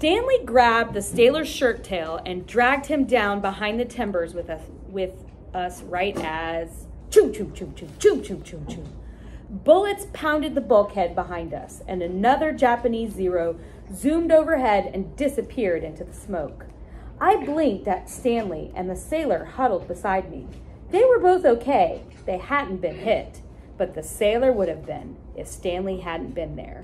Stanley grabbed the sailor's shirt tail and dragged him down behind the timbers with us right as choo choo choo choo choo choo choo choo. Bullets pounded the bulkhead behind us, and another Japanese Zero zoomed overhead and disappeared into the smoke. I blinked at Stanley and the sailor huddled beside me. They were both okay. They hadn't been hit, but the sailor would have been if Stanley hadn't been there.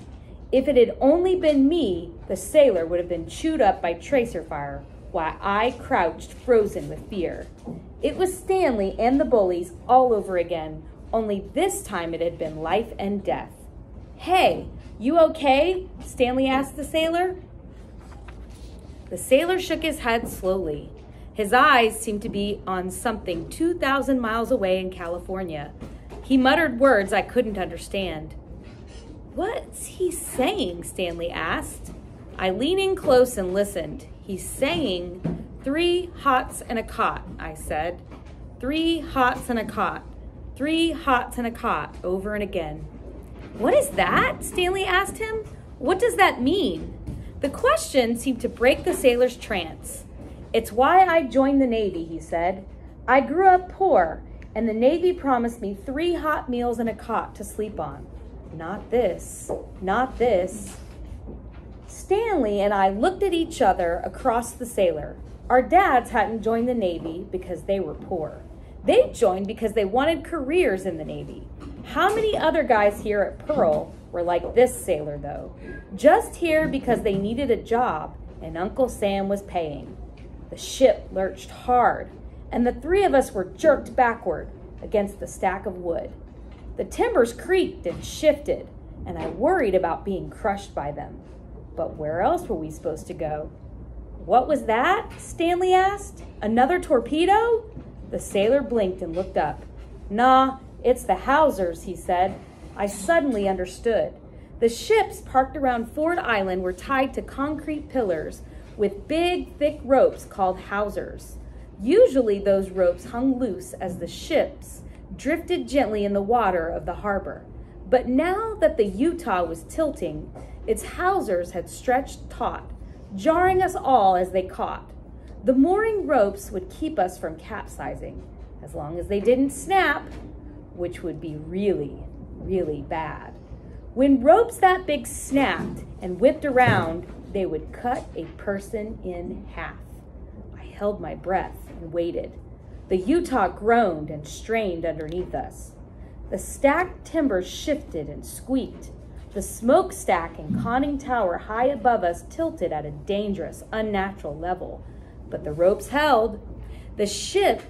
If it had only been me, the sailor would have been chewed up by tracer fire while I crouched frozen with fear. It was Stanley and the bullies all over again, only this time it had been life and death. "Hey, you okay?" Stanley asked the sailor. The sailor shook his head slowly. His eyes seemed to be on something 2,000 miles away in California. He muttered words I couldn't understand. "What's he saying?" Stanley asked. I leaned in close and listened. "He's saying 3 hots and a cot," I said. 3 hots and a cot. 3 hots and a cot, over and again. "What is that?" Stanley asked him. "What does that mean?" The question seemed to break the sailor's trance. "It's why I joined the Navy," he said. "I grew up poor, and the Navy promised me 3 hot meals and a cot to sleep on. Not this, not this." Stanley and I looked at each other across the sailor. Our dads hadn't joined the Navy because they were poor. They joined because they wanted careers in the Navy. How many other guys here at Pearl were like this sailor, though? Just here because they needed a job and Uncle Sam was paying. The ship lurched hard, and the 3 of us were jerked backward against the stack of wood. The timbers creaked and shifted, and I worried about being crushed by them. But where else were we supposed to go? "What was that?" Stanley asked. "Another torpedo?" The sailor blinked and looked up. "Nah, it's the hawsers," he said. I suddenly understood. The ships parked around Ford Island were tied to concrete pillars with big, thick ropes called hawsers. Usually those ropes hung loose as the ships drifted gently in the water of the harbor. But now that the Utah was tilting, its hawsers had stretched taut, jarring us all as they caught. The mooring ropes would keep us from capsizing, as long as they didn't snap, which would be really, really bad. When ropes that big snapped and whipped around, they would cut a person in half. I held my breath and waited. The Utah groaned and strained underneath us. The stacked timbers shifted and squeaked. The smokestack and conning tower high above us tilted at a dangerous, unnatural level. But the ropes held. The ship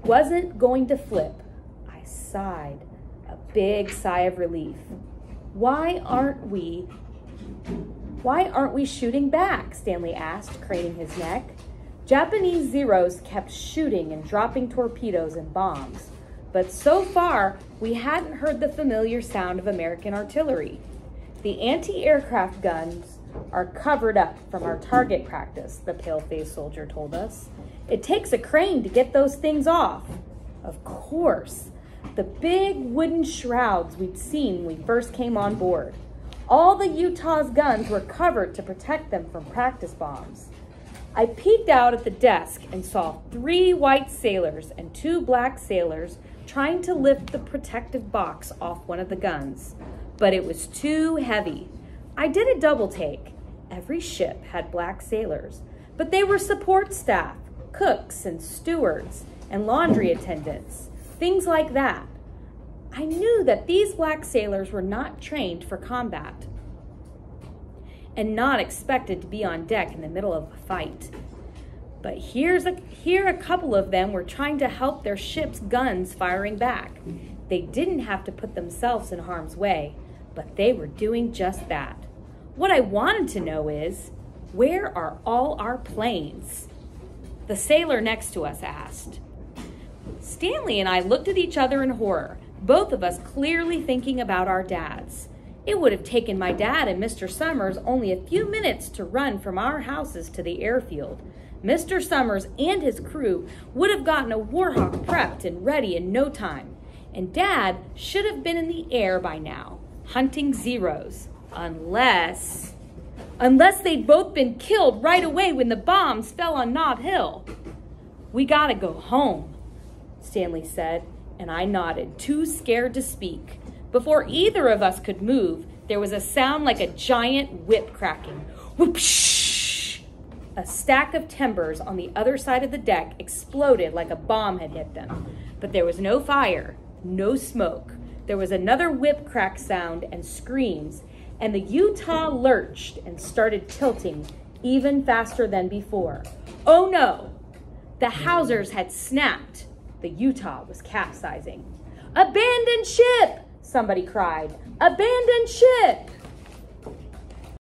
wasn't going to flip. I sighed, a big sigh of relief. Why aren't we shooting back?" Stanley asked, craning his neck. Japanese Zeros kept shooting and dropping torpedoes and bombs. But so far, we hadn't heard the familiar sound of American artillery. "The anti-aircraft guns are covered up from our target practice," the pale-faced soldier told us. "It takes a crane to get those things off." Of course, the big wooden shrouds we'd seen when we first came on board. All the Utah's guns were covered to protect them from practice bombs. I peeked out at the desk and saw 3 white sailors and 2 black sailors trying to lift the protective box off one of the guns, but it was too heavy. I did a double take. Every ship had black sailors, but they were support staff, cooks and stewards and laundry attendants, things like that. I knew that these black sailors were not trained for combat and not expected to be on deck in the middle of a fight. But here a couple of them were trying to help their ship's guns firing back. They didn't have to put themselves in harm's way, but they were doing just that. What I wanted to know is, where are all our planes? The sailor next to us asked. Stanley and I looked at each other in horror, both of us clearly thinking about our dads. It would have taken my dad and Mr. Summers only a few minutes to run from our houses to the airfield. Mr. Summers and his crew would have gotten a Warhawk prepped and ready in no time, and Dad should have been in the air by now, hunting Zeros, unless... unless they'd both been killed right away when the bombs fell on Nob Hill. We gotta go home, Stanley said, and I nodded, too scared to speak. Before either of us could move, there was a sound like a giant whip cracking. Whoopsh! A stack of timbers on the other side of the deck exploded like a bomb had hit them. But there was no fire, no smoke. There was another whip crack sound and screams, and the Utah lurched and started tilting even faster than before. Oh no! The hawsers had snapped. The Utah was capsizing. Abandon ship! Somebody cried. Abandon ship!